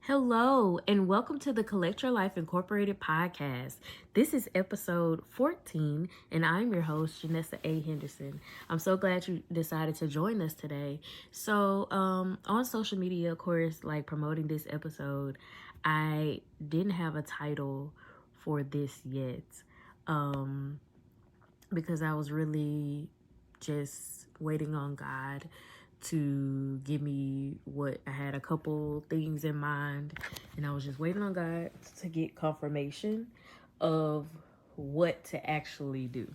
Hello, and welcome to the Collect Your Life Incorporated podcast. This is episode 14, and I'm your host, Janessa A. Henderson. I'm so glad you decided to join us today. On social media, of course, like promoting this episode, I didn't have a title for this yet because I was really just waiting on God to give me what I had a couple things in mind, and I was just waiting on God to get confirmation of what to actually do.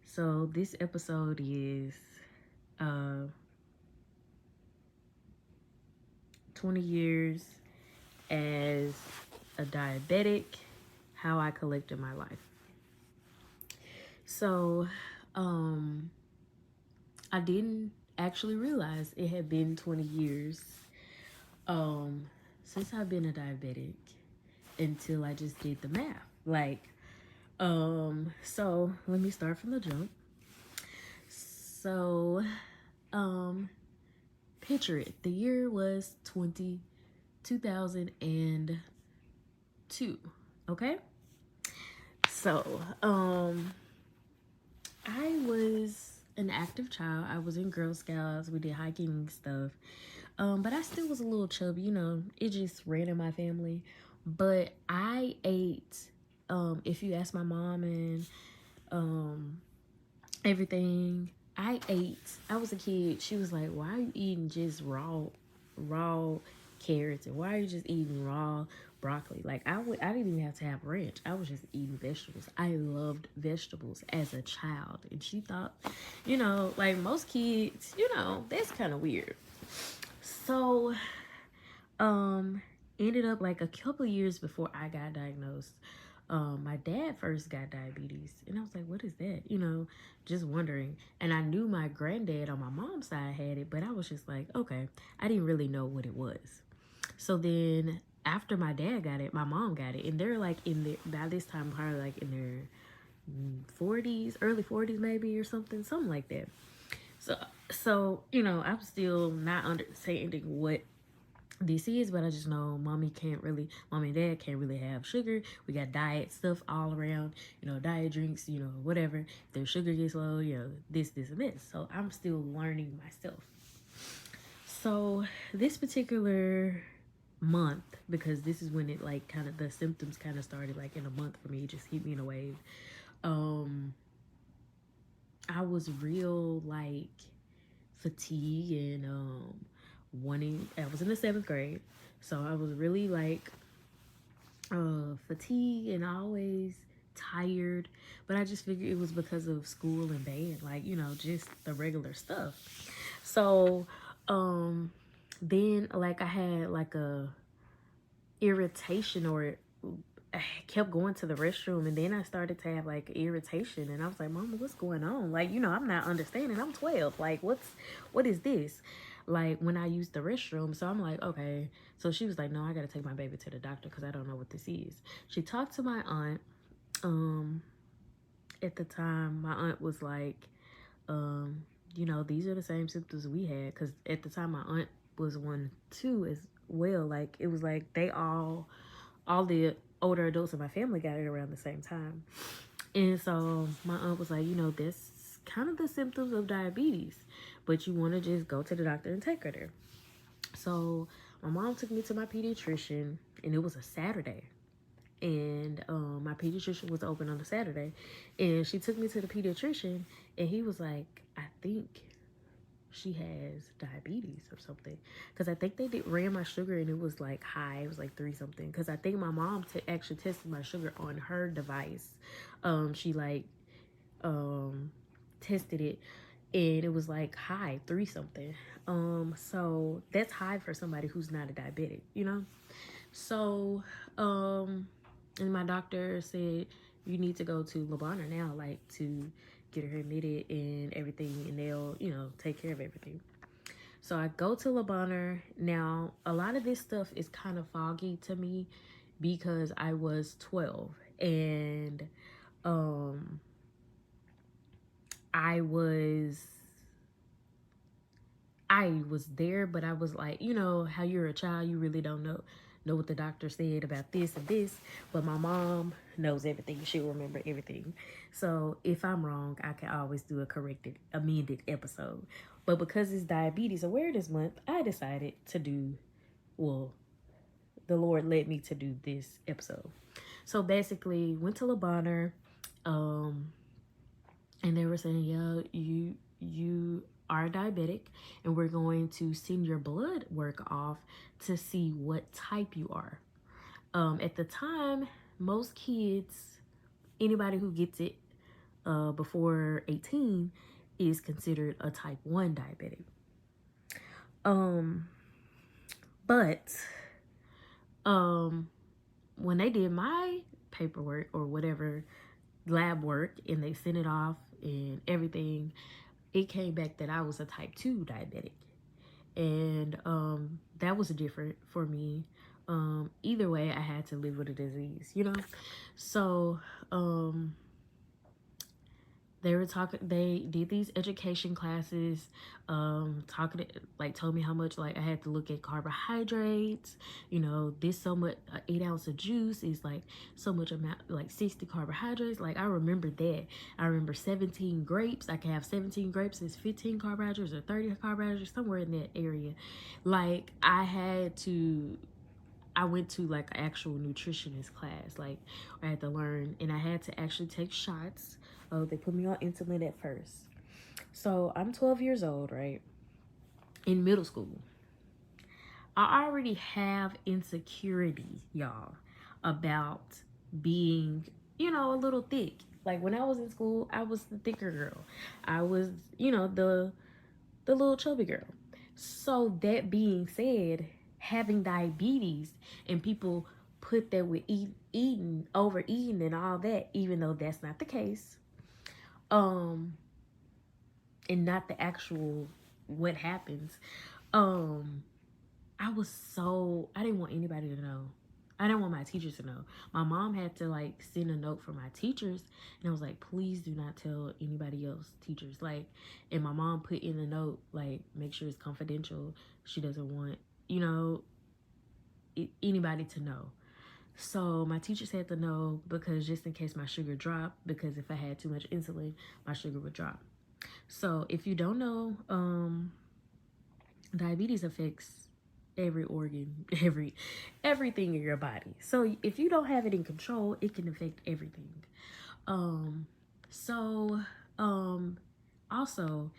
So this episode is uh 20 years as a diabetic, how I collected my life. So um I didn't actually realize it had been 20 years um since I've been a diabetic until I just did the math. So let me start from the jump. So, um, picture it. The year was 2002. Okay? So, I was an active child. I was in Girl Scouts. We did hiking and stuff. But I still was a little chubby, it just ran in my family. But I ate, if you ask my mom and everything, I was a kid. She was like, why are you eating just raw carrots? And why are you just eating raw broccoli? I didn't even have to have ranch. I was just eating vegetables. I loved vegetables as a child. And she thought, like most kids, that's kind of weird. So, um, ended up like a couple of years before I got diagnosed. My dad first got diabetes, and I was like, "What is that?" Just wondering. And I knew my granddad on my mom's side had it, but I was just like, "Okay." I didn't really know what it was. So then, after my dad got it, my mom got it, and they're like in their by this time probably like in their 40s, early 40s maybe or something like that. So I'm still not understanding what this is, but I just know mommy and dad can't really have sugar. We got diet stuff all around, diet drinks, whatever. If their sugar gets low, this and this. So I'm still learning myself. So this particular month, because this is when it like kind of the symptoms kind of started like in a month for me, it just hit me in a wave. I was real like fatigue and wanting. I was in the 7th grade, so I was really like fatigue and always tired. But I just figured it was because of school and band, like just the regular stuff. So then like I had like a irritation, or I kept going to the restroom, and then I started to have like irritation, and I was like, "Mama, what's going on?" Like, I'm not understanding. I'm 12. Like, what is this? Like when I used the restroom. So I'm like, okay. So she was like, "No, I gotta take my baby to the doctor because I don't know what this is." She talked to my aunt. Um, at the time, my aunt was like, these are the same symptoms we had, because at the time my aunt was one too as well. Like it was like they all the older adults in my family got it around the same time. And so my aunt was like, that's kind of the symptoms of diabetes, but you want to just go to the doctor and take her there. So my mom took me to my pediatrician, and it was a Saturday. And my pediatrician was open on a Saturday. And she took me to the pediatrician, and he was like, I think she has diabetes or something, because I think they ran my sugar, and it was like high. It was like 3 something, because I think my mom actually tested my sugar on her device. She like tested it, and it was like high 3 something. So that's high for somebody who's not a diabetic. So and my doctor said, you need to go to Labana now, like to get her admitted and everything, and they'll take care of everything. So I go to Labana. Now a lot of this stuff is kind of foggy to me because I was 12, and um I was I was there, but I was like, how you're a child, you really don't know what the doctor said about this and this, but my mom knows everything. She'll remember everything. So if I'm wrong, I can always do a corrected, amended episode. But because it's Diabetes Awareness Month, I decided to do, well, the Lord led me to do this episode. So basically, went to La Bonheur, and they were saying, yeah, you are diabetic, and we're going to send your blood work off to see what type you are. At the time, most kids, anybody who gets it before 18 is considered a type 1 diabetic. But when they did my paperwork or whatever lab work and they sent it off and everything, it came back that I was a type 2 diabetic. And that was different for me. Either way, I had to live with a disease, you know? So they were talking, they did these education classes, talking, like told me how much, like I had to look at carbohydrates, you know, this so much, 8 ounce of juice is like so much amount, like 60 carbohydrates. Like I remember that. I remember 17 grapes. I can have 17 grapes as 15 carbohydrates or 30 carbohydrates, somewhere in that area. Like I went to like an actual nutritionist class. Like I had to learn, and I had to actually take shots. Oh, they put me on insulin at first. So I'm 12 years old, right? In middle school. I already have insecurity, y'all, about being, you know, a little thick. Like when I was in school, I was the thicker girl. I was, you know, the little chubby girl. So that being said, having diabetes and people put that with eating, overeating and all that, even though that's not the case, and not the actual what happens, I didn't want anybody to know. I didn't want my teachers to know. My mom had to like send a note for my teachers, and I was like, please do not tell anybody else, teachers. Like, and my mom put in the note, like, make sure it's confidential. She doesn't want, you know, anybody to know. So my teachers had to know, because just in case my sugar dropped, because if I had too much insulin, my sugar would drop. So if you don't know, diabetes affects every organ, everything in your body. So if you don't have it in control, it can affect everything. So also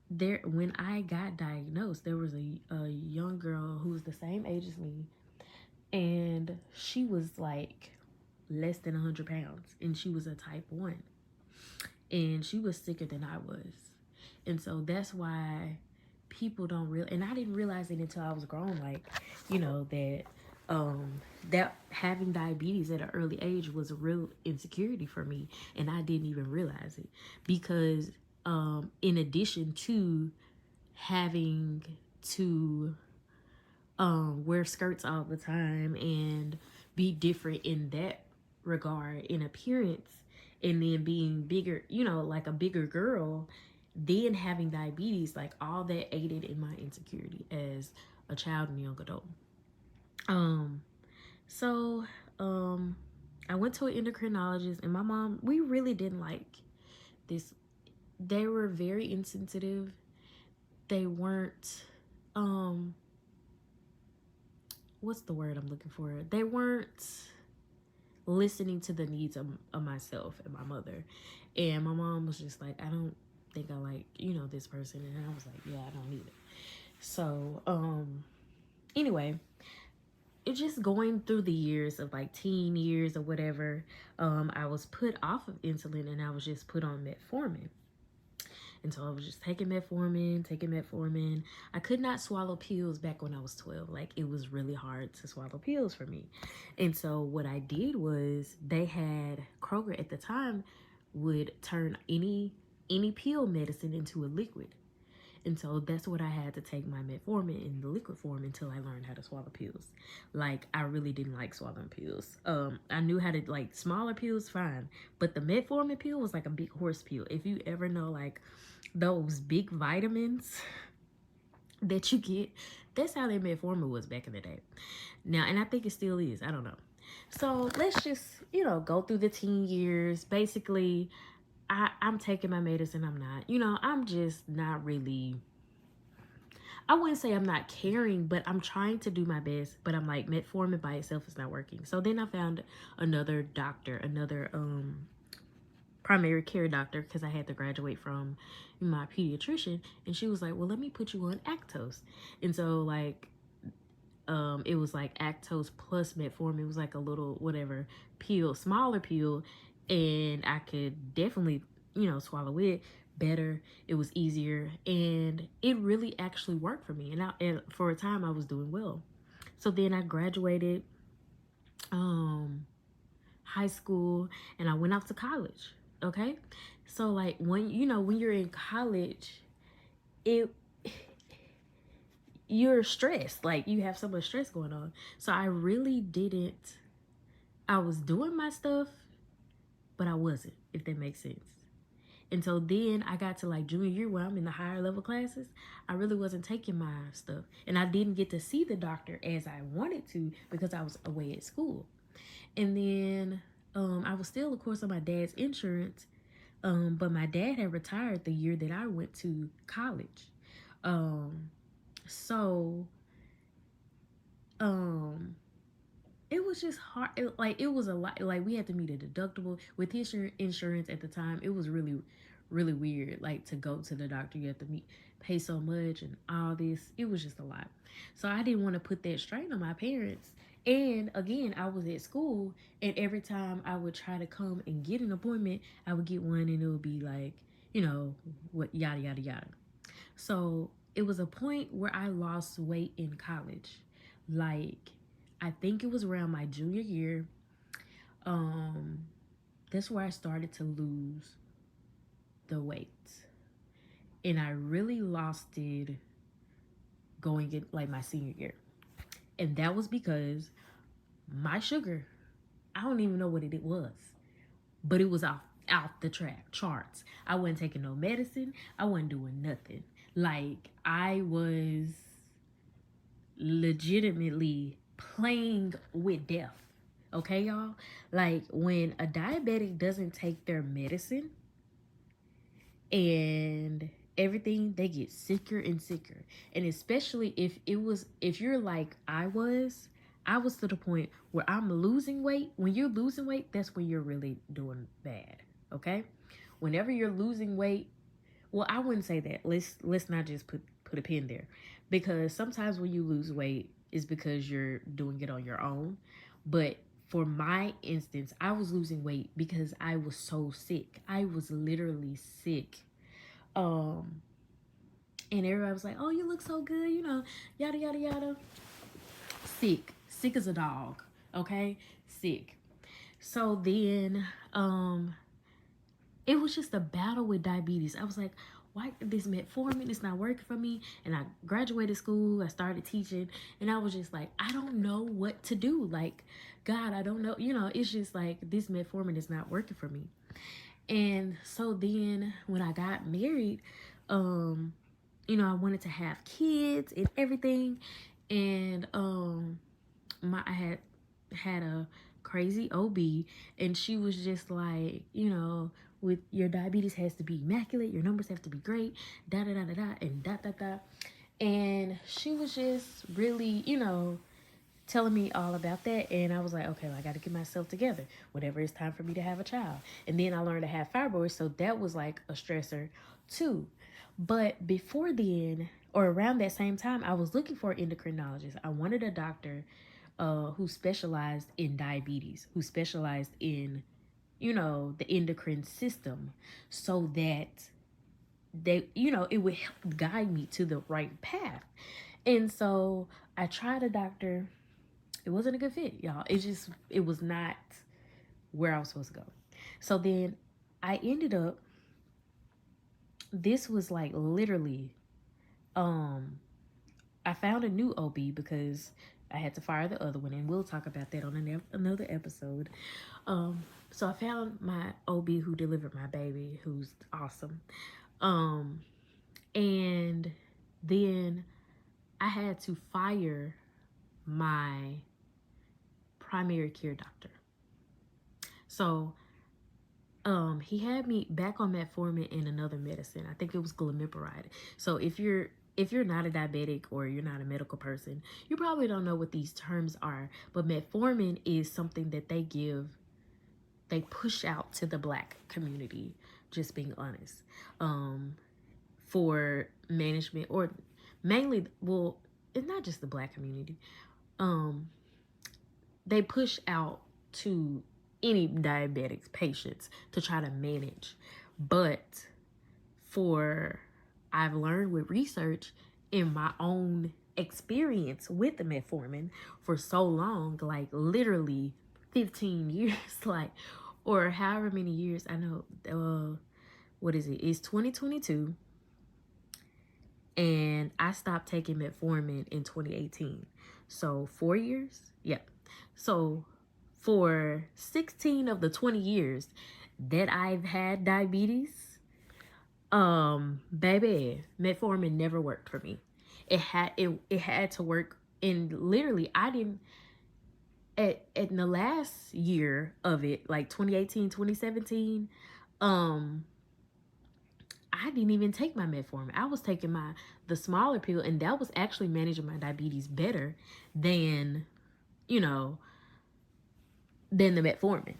there, when I got diagnosed, there was a young girl who was the same age as me, and she was like less than 100 pounds, and she was a type 1, and she was sicker than I was. And so that's why people don't real, and I didn't realize it until I was grown, like, you know, that that having diabetes at an early age was a real insecurity for me, and I didn't even realize it, because in addition to having to wear skirts all the time and be different in that regard in appearance, and then being bigger, you know, like a bigger girl, then having diabetes, like all that aided in my insecurity as a child and young adult. So I went to an endocrinologist, and my mom, we really didn't like this. They were very insensitive. They weren't what's the word I'm looking for? They weren't listening to the needs of myself and my mother. And my mom was just like, I don't think I like, you know, this person. And I was like, yeah, I don't need it. So anyway, it's just going through the years of like teen years or whatever, I was put off of insulin, and I was just put on metformin. And so I was just taking metformin. I could not swallow pills back when I was 12. Like, it was really hard to swallow pills for me. And so what I did was, they had, Kroger at the time would turn any pill medicine into a liquid. And so that's what I had to take my metformin in the liquid form until I learned how to swallow pills. Like, I really didn't like swallowing pills. I knew how to, like, smaller pills, fine. But the metformin pill was like a big horse pill. If you ever know, like, those big vitamins that you get That's how they metformin was back in the day. Now, and I think it still is. I don't know. So let's just, go through the teen years. Basically, I'm taking my medicine. I'm not, I'm just not really, I wouldn't say I'm not caring, but I'm trying to do my best. But I'm like, metformin by itself is not working. So then I found another doctor, another primary care doctor, because I had to graduate from my pediatrician, and she was like, well, let me put you on Actos. And so like it was like Actos plus metformin. It was like a little whatever pill, smaller pill, and I could definitely swallow it better. It was easier, and it really actually worked for me. And for a time I was doing well. So then I graduated high school, and I went off to college. Okay, so like when you're in college, it you're stressed, like you have so much stress going on. So I really didn't, I was doing my stuff, but I wasn't, if that makes sense. And so then I got to like junior year where I'm in the higher level classes. I really wasn't taking my stuff, and I didn't get to see the doctor as I wanted to because I was away at school. And then I was still, of course, on my dad's insurance, but my dad had retired the year that I went to college. So it was just hard. It was a lot. Like we had to meet a deductible with his insurance at the time. It was really, really weird. Like to go to the doctor, you have to pay so much and all this. It was just a lot. So I didn't want to put that strain on my parents. And again, I was at school, and every time I would try to come and get an appointment, I would get one, and it would be like, what yada yada yada. So it was a point where I lost weight in college. Like, I think it was around my junior year. That's where I started to lose the weight. And I really lost it going in like my senior year. And that was because my sugar, I don't even know what it was, but it was out the charts. I wasn't taking no medicine. I wasn't doing nothing. Like I was legitimately playing with death. Okay, y'all? Like when a diabetic doesn't take their medicine and everything, they get sicker and sicker. And especially if you're like I was to the point where I'm losing weight. When you're losing weight, that's when you're really doing bad. Okay? Whenever you're losing weight, well, I wouldn't say that. Let's not just put a pin there. Because sometimes when you lose weight, it's because you're doing it on your own. But for my instance, I was losing weight because I was so sick. I was literally sick. And everybody was like, oh, you look so good, yada, yada, yada. Sick as a dog, okay? Sick. So then, it was just a battle with diabetes. I was like, why this metformin is not working for me? And I graduated school, I started teaching, and I was just like, I don't know what to do. Like, God, I don't know. It's just like this metformin is not working for me. And so then when I got married, I wanted to have kids and everything. And I had a crazy OB, and she was just like, with your diabetes has to be immaculate, your numbers have to be great, da da da da da, and da da da. And she was just really, telling me all about that. And I was like, okay, well, I got to get myself together whenever it's time for me to have a child. And then I learned to have fibroids, so that was like a stressor too. But before then, or around that same time, I was looking for an endocrinologist. I wanted a doctor who specialized in diabetes, who specialized in the endocrine system, so that it would help guide me to the right path. And so I tried a doctor. It wasn't a good fit, y'all. It was not where I was supposed to go. So then I ended up, this was like literally, I found a new OB because I had to fire the other one, and we'll talk about that on another episode. So I found my OB who delivered my baby, who's awesome. And then I had to fire my primary care doctor. So he had me back on metformin and another medicine. I think it was glimepiride. So if you're not a diabetic or you're not a medical person, you probably don't know what these terms are. But metformin is something that they push out to the Black community, just being honest, for management, or mainly, well, it's not just the Black community. They push out to any diabetic patients to try to manage. But I've learned with research in my own experience with the metformin for so long, like literally 15 years, like, or however many years. I know, what is it? It's 2022. And I stopped taking metformin in 2018. So 4 years? Yeah. So for 16 of the 20 years that I've had diabetes, baby, metformin never worked for me. It had to work, and literally I didn't in the last year of it, like 2018, 2017, I didn't even take my metformin. I was taking the smaller pill, and that was actually managing my diabetes better than, than the metformin,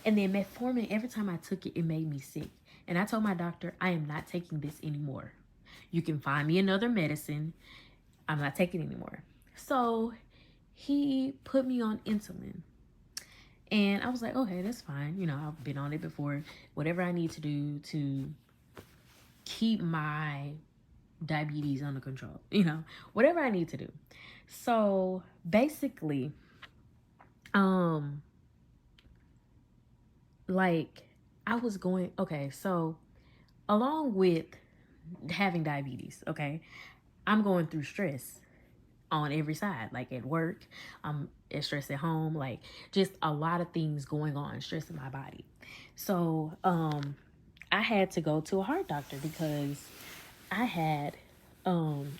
And then metformin, every time I took it, it made me sick. And I told my doctor, I am not taking this anymore. You can find me another medicine. I'm not taking it anymore. So he put me on insulin. And I was like, okay, that's fine. I've been on it before. Whatever I need to do to keep my diabetes under control, whatever I need to do. So basically, like I was going, okay, so along with having diabetes, okay, I'm going through stress on every side, like at work, I'm stressed at home, like just a lot of things going on, stress in my body. So I had to go to a heart doctor because I had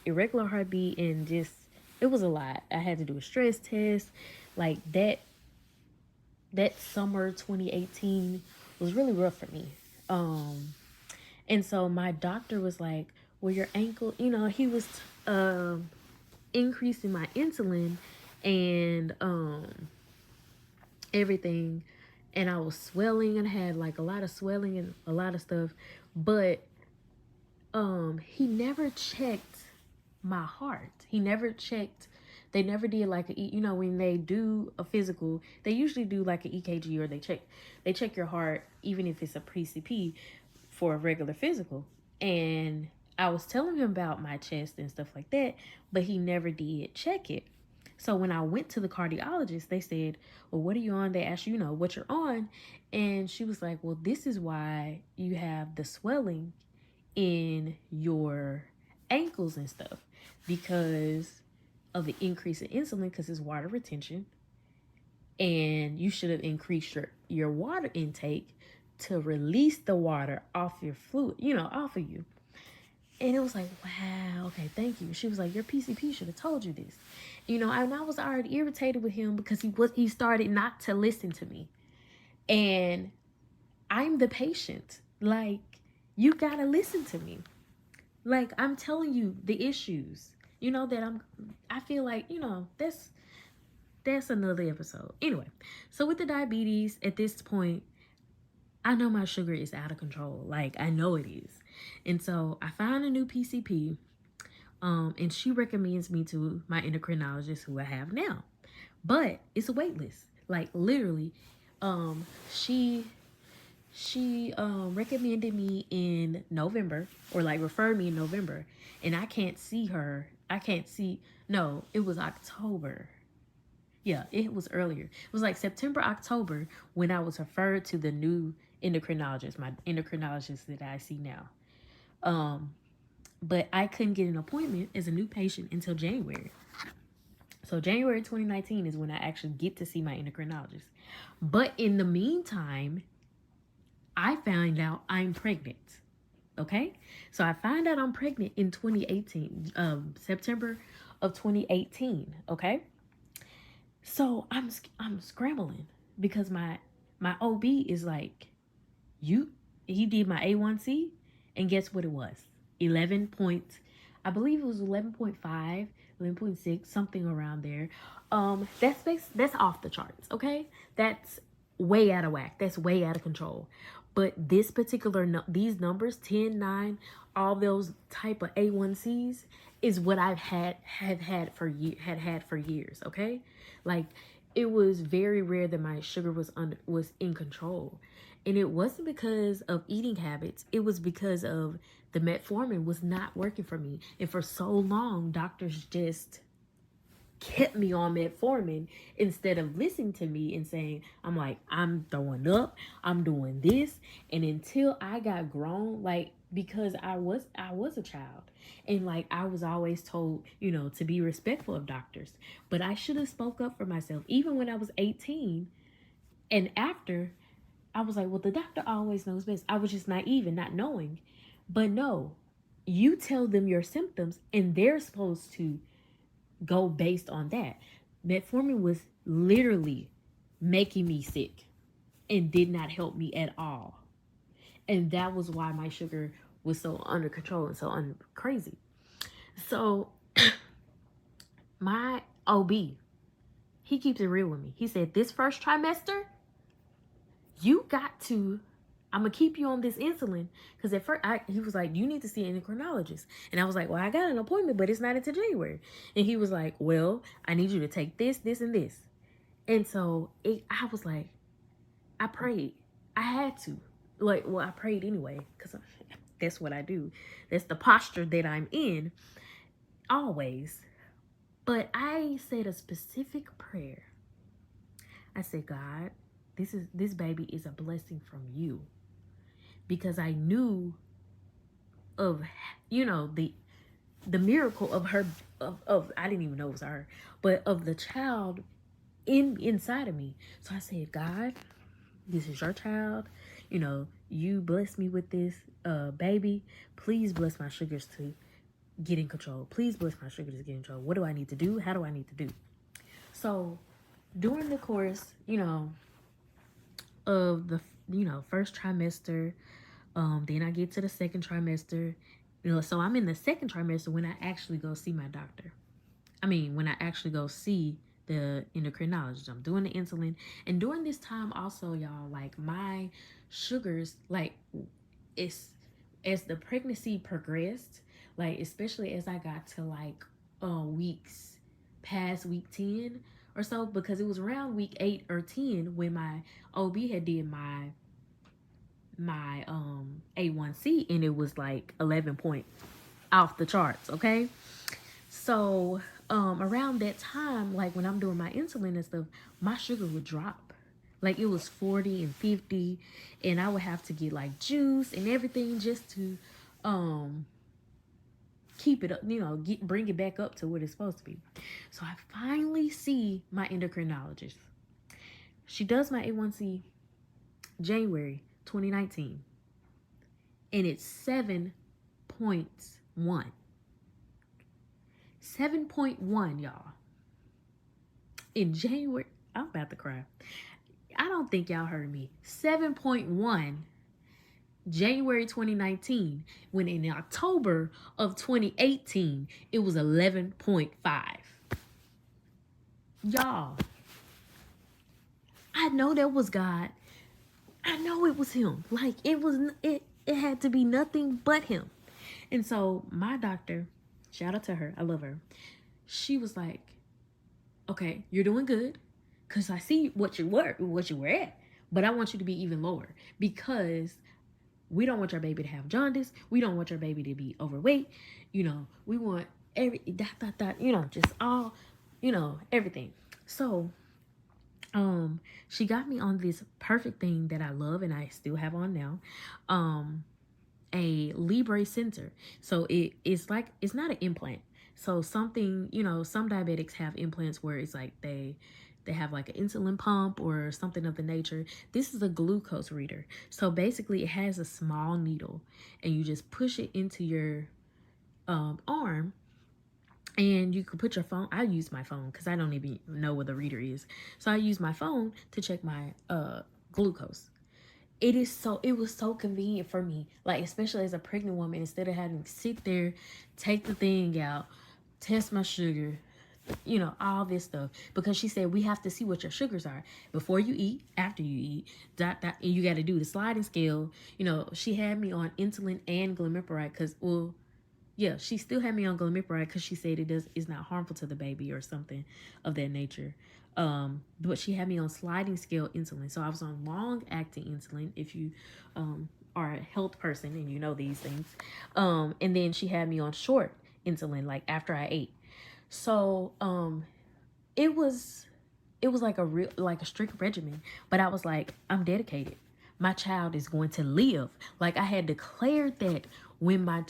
irregular heartbeat, and just it was a lot. I had to do a stress test. Like that summer 2018 was really rough for me. And so my doctor was like, well, your ankle, he was increasing my insulin and everything, and I was swelling and had like a lot of swelling and a lot of stuff, but he never checked my heart. He never checked. They never did like when they do a physical, they usually do like an EKG, or they check your heart even if it's a pre-CP for a regular physical. And I was telling him about my chest and stuff like that, but he never did check it. So when I went to the cardiologist, they said, well, what are you on? They asked you, what you're on. And she was like, well, this is why you have the swelling in your ankles and stuff, because of the increase in insulin, because it's water retention, and you should have increased your water intake to release the water off your fluid, off of you. And it was like, wow, okay, thank you. She was like, your PCP should have told you this. And I was already irritated with him because he started not to listen to me. And I'm the patient. Like, you gotta listen to me. Like, I'm telling you the issues, that I feel like, that's another episode. Anyway, so with the diabetes, at this point, I know my sugar is out of control. Like, I know it is. And so I found a new PCP, and she recommends me to my endocrinologist, who I have now. But it's a wait list. Like, literally, she recommended me in November, or like referred me in November, and I can't see her. No, it was October. Yeah, it was earlier. It was like September, October, when I was referred to the new endocrinologist, my endocrinologist that I see now. But I couldn't get an appointment as a new patient until January. So January 2019 is when I actually get to see my endocrinologist. But in the meantime, I found out I'm pregnant. Okay, so I find out I'm pregnant in 2018, September of 2018. Okay, so I'm scrambling because my OB is like, you he did my A1C, and guess what it was? 11 point, I believe it was 11.5, 11.6, something around there. That's off the charts, okay? That's way out of whack. That's way out of control. But this particular these numbers, 10, 9, all those type of A1Cs is what I've had for years, okay? Like, it was very rare that my sugar was in control. And it wasn't because of eating habits. It was because of the metformin was not working for me. And for so long, doctors just kept me on metformin instead of listening to me and saying, I'm like, I'm throwing up, I'm doing this. And until I got grown, like, because I was a child, and like I was always told, to be respectful of doctors. But I should have spoke up for myself even when I was 18 and after. I was like, well, the doctor always knows best. I was just naive and not knowing. But no, you tell them your symptoms and they're supposed to go based on that. Metformin was literally making me sick and did not help me at all. And that was why my sugar was so under control and so crazy. So my OB, he keeps it real with me. He said, this first trimester, you got to, I'm gonna keep you on this insulin, because at first he was like, you need to see an endocrinologist. And I was like, well, I got an appointment, but it's not until January. And he was like, well, I need you to take this, this, and this. And so I was like, I prayed. I had to. I prayed anyway, because that's what I do. That's the posture that I'm in always. But I said a specific prayer. I said, God, this baby is a blessing from you, because I knew of, the miracle of her, of I didn't even know it was her, but of the child inside of me. So I said, God, this is your child. You bless me with this baby. Please bless my sugars to get in control. Please bless my sugars to get in control. What do I need to do? How do I need to do? So during the course, of the first trimester, then I get to the second trimester. So I'm in the second trimester when I actually go see my doctor. When I actually go see the endocrinologist. I'm doing the insulin. And during this time also, y'all, like, my sugars, like, it's, as the pregnancy progressed, like, especially as I got to like weeks past week 10 or so, because it was around week 8 or 10 when my OB had did my A1C, and it was like 11 point off the charts, okay? So around that time, like when I'm doing my insulin and stuff, my sugar would drop. Like, it was 40 and 50, and I would have to get like juice and everything just to keep it up, bring it back up to what it's supposed to be. So I finally see my endocrinologist. She does my A1C January 2019, and it's 7.1. 7.1, y'all. In January, I'm about to cry. I don't think y'all heard me. 7.1 January 2019, when in October of 2018, it was 11.5. Y'all, I know that was God. I know it was him. Like, it had to be nothing but him. And so my doctor, shout out to her, I love her, she was like, okay, you're doing good, because I see what you were at, but I want you to be even lower, because we don't want your baby to have jaundice. We don't want your baby to be overweight. We want just all, everything. So she got me on this perfect thing that I love and I still have on now. A Libre sensor. So it's not an implant. So something, some diabetics have implants where it's like they they have like an insulin pump or something of the nature. This is a glucose reader. So basically it has a small needle and you just push it into your arm, and you can put your phone. I use my phone because I don't even know what the reader is. So I use my phone to check my glucose. It was so convenient for me, like especially as a pregnant woman, instead of having to sit there, take the thing out, test my sugar, all this stuff, because she said we have to see what your sugars are before you eat, after you eat, and you got to do the sliding scale. She had me on insulin and glimepiride because, well, yeah, she still had me on glimepiride because she said it's not harmful to the baby or something of that nature. But she had me on sliding scale insulin. So I was on long acting insulin, if you are a health person and you know these things. And then she had me on short insulin, like after I ate. So it was like a strict regimen. But I was like, I'm dedicated. My child is going to live. Like I had declared that when I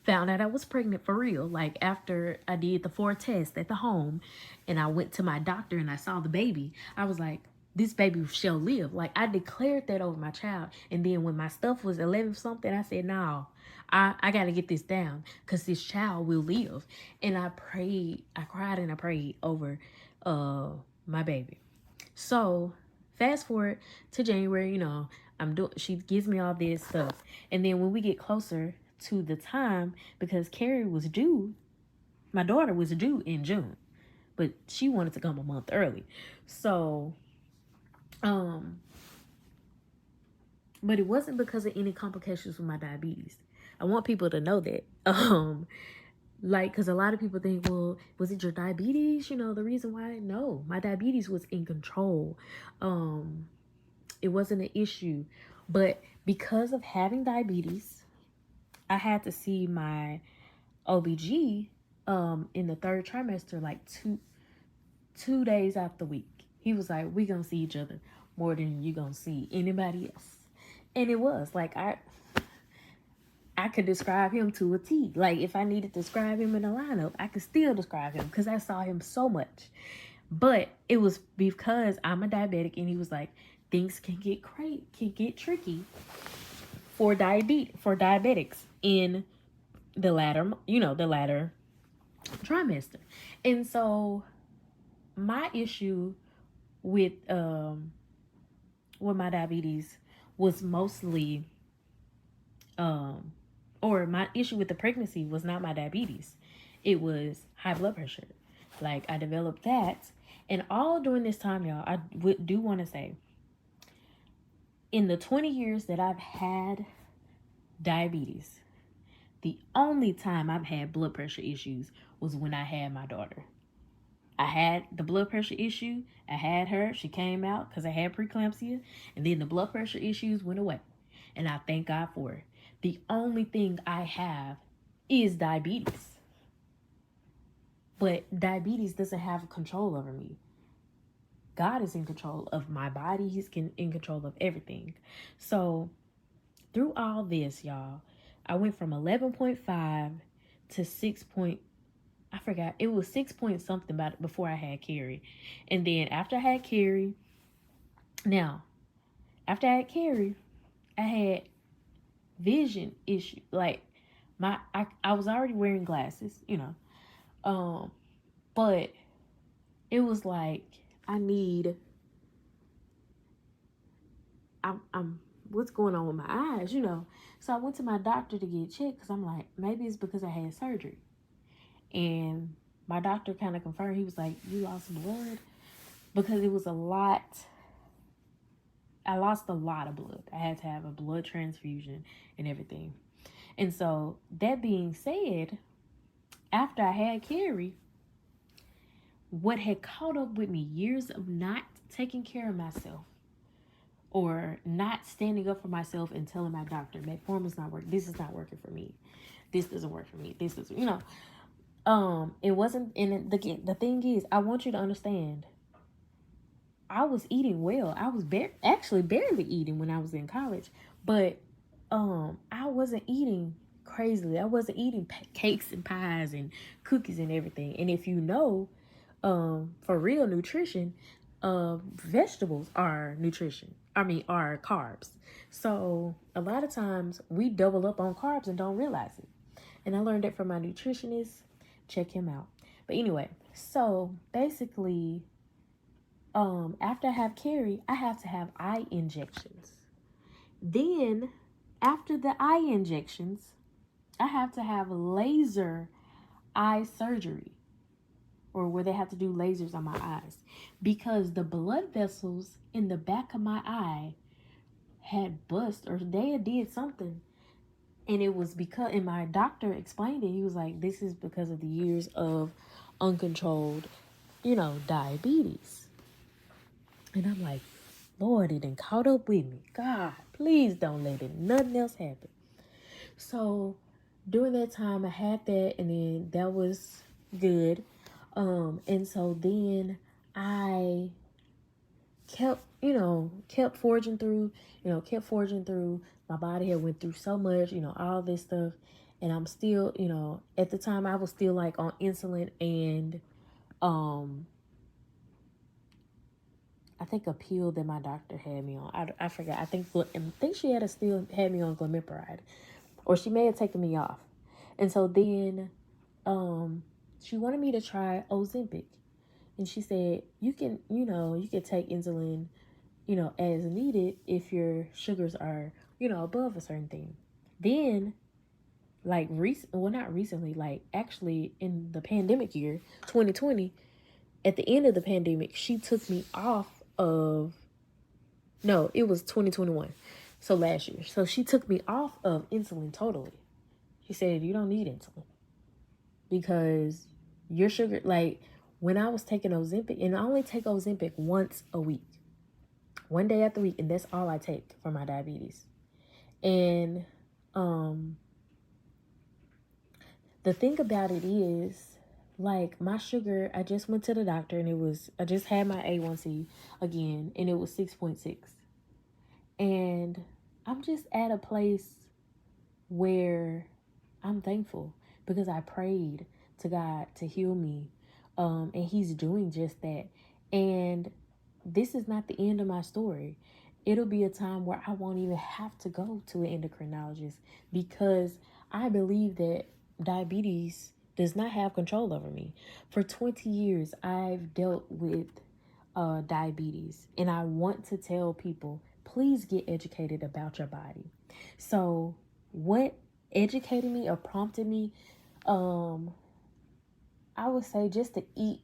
found out I was pregnant for real. Like after I did the 4 tests at the home and I went to my doctor and I saw the baby, I was like, this baby shall live. Like I declared that over my child. And then when my stuff was 11 something, I said, no, I got to get this down because this child will live. And I cried and I prayed over my baby. So fast forward to January, she gives me all this stuff. And then when we get closer to the time, because Carrie was due, my daughter was due in June, but she wanted to come a month early. So, but it wasn't because of any complications with my diabetes. I want people to know that. Because a lot of people think, well, was it your diabetes? The reason why? No, my diabetes was in control. It wasn't an issue. But because of having diabetes, I had to see my OBG in the 3rd trimester, like two days out the week. He was like, we gonna see each other more than you gonna see anybody else. And it was like, I could describe him to a T. Like if I needed to describe him in a lineup, I could still describe him because I saw him so much. But it was because I'm a diabetic, and he was like, things can get tricky for diabetics in the latter trimester. And so my issue with my diabetes was mostly or my issue with the pregnancy was not my diabetes. It was high blood pressure. Like I developed that. And all during this time, y'all, I do want to say, in the 20 years that I've had diabetes, the only time I've had blood pressure issues was when I had my daughter. I had the blood pressure issue. I had her. She came out because I had preeclampsia. And then the blood pressure issues went away. And I thank God for it. The only thing I have is diabetes. But diabetes doesn't have control over me. God is in control of my body. He's in control of everything. So through all this, y'all, I went from 11.5 to 6 I forgot. It was 6 point something about it before I had Carrie. And then after I had Carrie, I had vision issue. Like I was already wearing glasses, but it was like I'm what's going on with my eyes, So I went to my doctor to get checked because I'm like, maybe it's because I had surgery. And my doctor kind of confirmed. He was like, you lost blood? Because it was a lot. I lost a lot of blood. I had to have a blood transfusion and everything. And so that being said, after I had Carrie, what had caught up with me, years of not taking care of myself or not standing up for myself and telling my doctor, metformin's not working. This is not working for me. This doesn't work for me. This is, it wasn't. And the thing is, I want you to understand, I was eating well. I was actually barely eating when I was in college, but I wasn't eating crazily. I wasn't eating cakes and pies and cookies and everything. And if you know, for real nutrition, vegetables are nutrition. I mean, are carbs. So a lot of times we double up on carbs and don't realize it. And I learned it from my nutritionist. Check him out. But anyway, so basically, after I have Carrie, I have to have eye injections. Then, after the eye injections, I have to have laser eye surgery, or where they have to do lasers on my eyes, because the blood vessels in the back of my eye had bust, or they did something. And it was because, and my doctor explained it. He was like, this is because of the years of uncontrolled, diabetes. And I'm like, Lord, it done caught up with me. God, please don't let it, nothing else happen. So during that time I had that, and then that was good. And so then I kept forging through. My body had went through so much, all this stuff. And I'm still, at the time I was still like on insulin and I think a pill that my doctor had me on. I forgot. I think she still had me on glimepiride, or she may have taken me off. And so then, she wanted me to try Ozempic, and she said you can take insulin, as needed if your sugars are above a certain thing. Then, like not recently, like actually in the pandemic year 2020, at the end of the pandemic, she took me off of, no, it was 2021. So last year. So she took me off of insulin totally. She said, you don't need insulin because your sugar, like when I was taking Ozempic, and I only take Ozempic once a week, one day after week, and that's all I take for my diabetes. And the thing about it is, like my sugar, I just went to the doctor and I just had my A1C again, and it was 6.6. And I'm just at a place where I'm thankful because I prayed to God to heal me. And he's doing just that. And this is not the end of my story. It'll be a time where I won't even have to go to an endocrinologist, because I believe that diabetes does not have control over me. For 20 years, I've dealt with diabetes, and I want to tell people, please get educated about your body. So what educated me or prompted me, I would say just to eat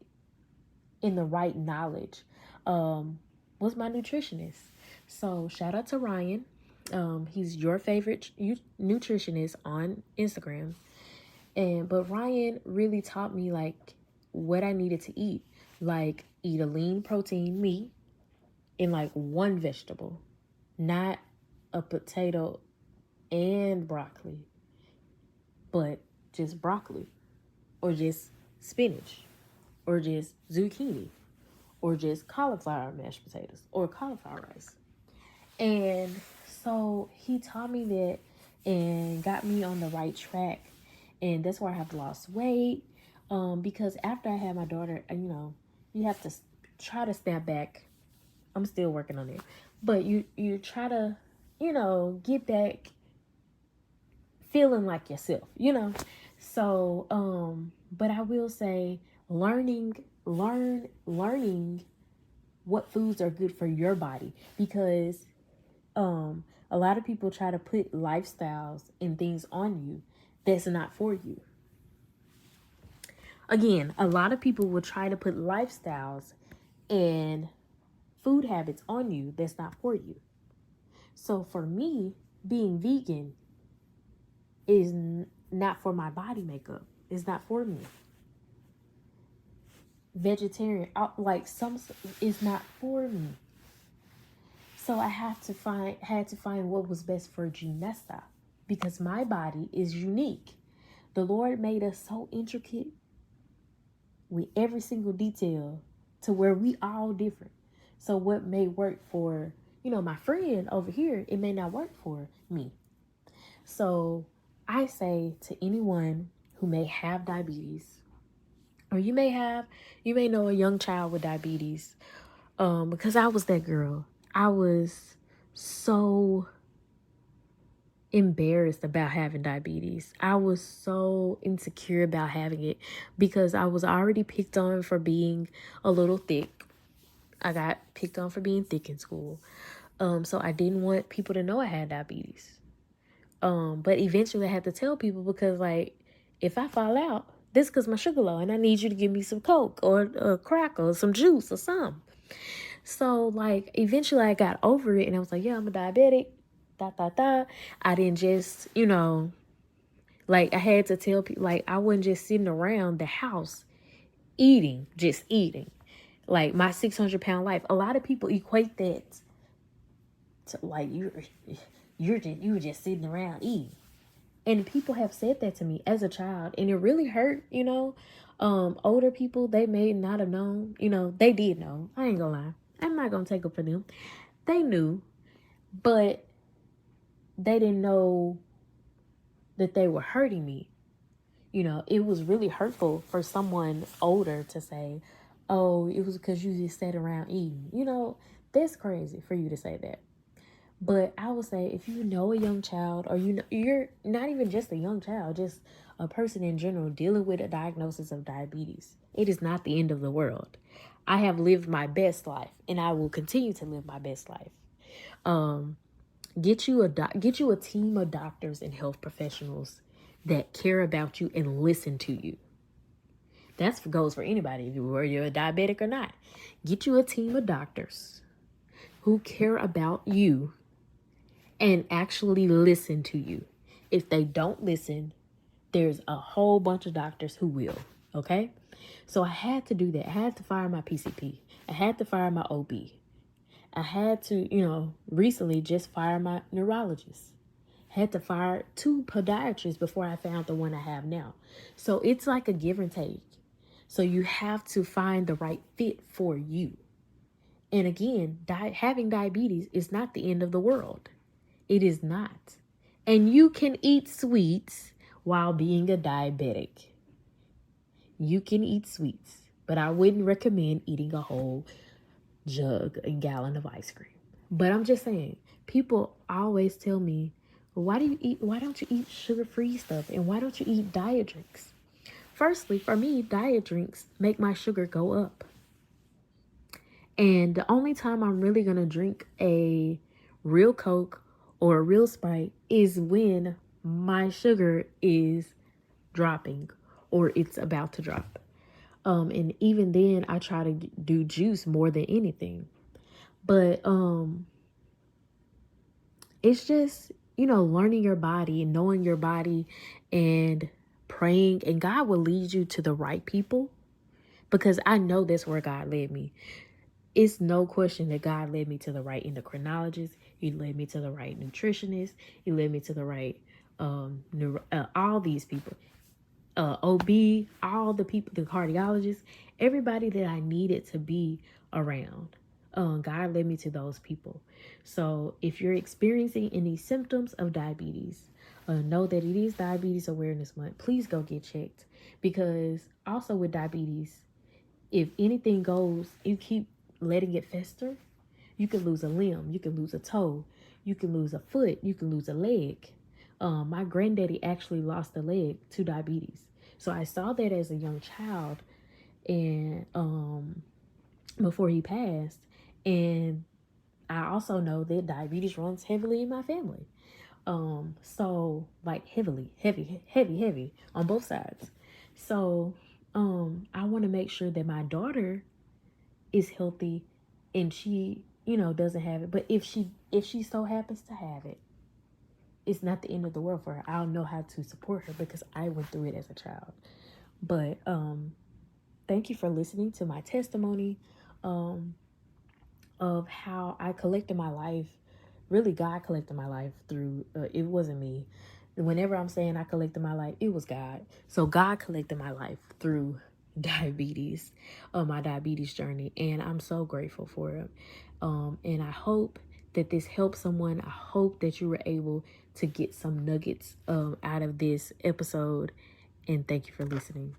in the right knowledge, was my nutritionist. So shout out to Ryan. He's your favorite nutritionist on Instagram. But Ryan really taught me like what I needed to eat. Like eat a lean protein meat and like one vegetable, not a potato and broccoli, but just broccoli, or just spinach, or just zucchini, or just cauliflower mashed potatoes, or cauliflower rice. And so he taught me that and got me on the right track. And that's why I have lost weight. Because after I had my daughter, you have to try to snap back. I'm still working on it. But you try to, get back feeling like yourself, So, but I will say learning what foods are good for your body, because a lot of people try to put lifestyles and things on you that's not for you. Again, a lot of people will try to put lifestyles and food habits on you that's not for you. So for me, being vegan is not for my body makeup. It's not for me. Vegetarian, like some, is not for me. So I had to find what was best for Janessa, because my body is unique. The Lord made us so intricate with every single detail to where we all different. So what may work for, my friend over here, it may not work for me. So I say to anyone who may have diabetes, or you may know a young child with diabetes, because I was that girl. I was so embarrassed about having diabetes. I was so insecure about having it because I was already picked on for being a little thick. I got picked on for being thick in school. So I didn't want people to know I had diabetes. But eventually I had to tell people because, like, if I fall out, this because my sugar low and I need you to give me some Coke or a crack or some juice or something. So, like, eventually I got over it and I was like, yeah, I'm a diabetic. I didn't just, like, I had to tell people, like, I wasn't just sitting around the house just eating. Like, my 600-pound life. A lot of people equate that to, like, you were just sitting around eating. And people have said that to me as a child, and it really hurt, Older people, they may not have known, they did know. I ain't gonna lie. I'm not gonna take up for them. They knew, but they didn't know that they were hurting me. It was really hurtful for someone older to say, oh, it was because you just sat around eating. That's crazy for you to say that. But I would say if you know a young child, or you're not even just a young child, just a person in general dealing with a diagnosis of diabetes, it is not the end of the world. I have lived my best life, and I will continue to live my best life. Get you a team of doctors and health professionals that care about you and listen to you. That goes for anybody, whether you're a diabetic or not. Get you a team of doctors who care about you and actually listen to you. If they don't listen, there's a whole bunch of doctors who will, okay? So I had to do that. I had to fire my PCP. I had to fire my OB. I had to, recently just fire my neurologist. Had to fire 2 podiatrists before I found the one I have now. So it's like a give and take. So you have to find the right fit for you. And again, having diabetes is not the end of the world. It is not. And you can eat sweets while being a diabetic. You can eat sweets, but I wouldn't recommend eating a whole jug and gallon of ice cream. But I'm just saying, people always tell me, why don't you eat sugar-free stuff? And why don't you eat diet drinks? Firstly, for me, diet drinks make my sugar go up. And the only time I'm really going to drink a real Coke or a real Sprite is when my sugar is dropping or it's about to drop. And even then I try to do juice more than anything. But it's just, learning your body and knowing your body and praying, and God will lead you to the right people, because I know that's where God led me. It's no question that God led me to the right endocrinologist. He led me to the right nutritionist. He led me to the right all these people, OB, all the people, the cardiologists, everybody that I needed to be around. God led me to those people. So if you're experiencing any symptoms of diabetes, know that it is Diabetes Awareness Month. Please go get checked, because also with diabetes, if anything goes, you keep letting it fester, you can lose a limb, you can lose a toe, you can lose a foot, you can lose a leg. My granddaddy actually lost a leg to diabetes. So I saw that as a young child, and before he passed. And I also know that diabetes runs heavily in my family. So like heavy on both sides. So I want to make sure that my daughter is healthy and she, doesn't have it. But if she so happens to have it, it's not the end of the world for her. I'll know how to support her because I went through it as a child. But thank you for listening to my testimony of how I collected my life. Really, God collected my life through, it wasn't me. Whenever I'm saying I collected my life, it was God. So God collected my life through diabetes, my diabetes journey. And I'm so grateful for it. And I hope that this helped someone. I hope that you were able to get some nuggets out of this episode. And thank you for listening.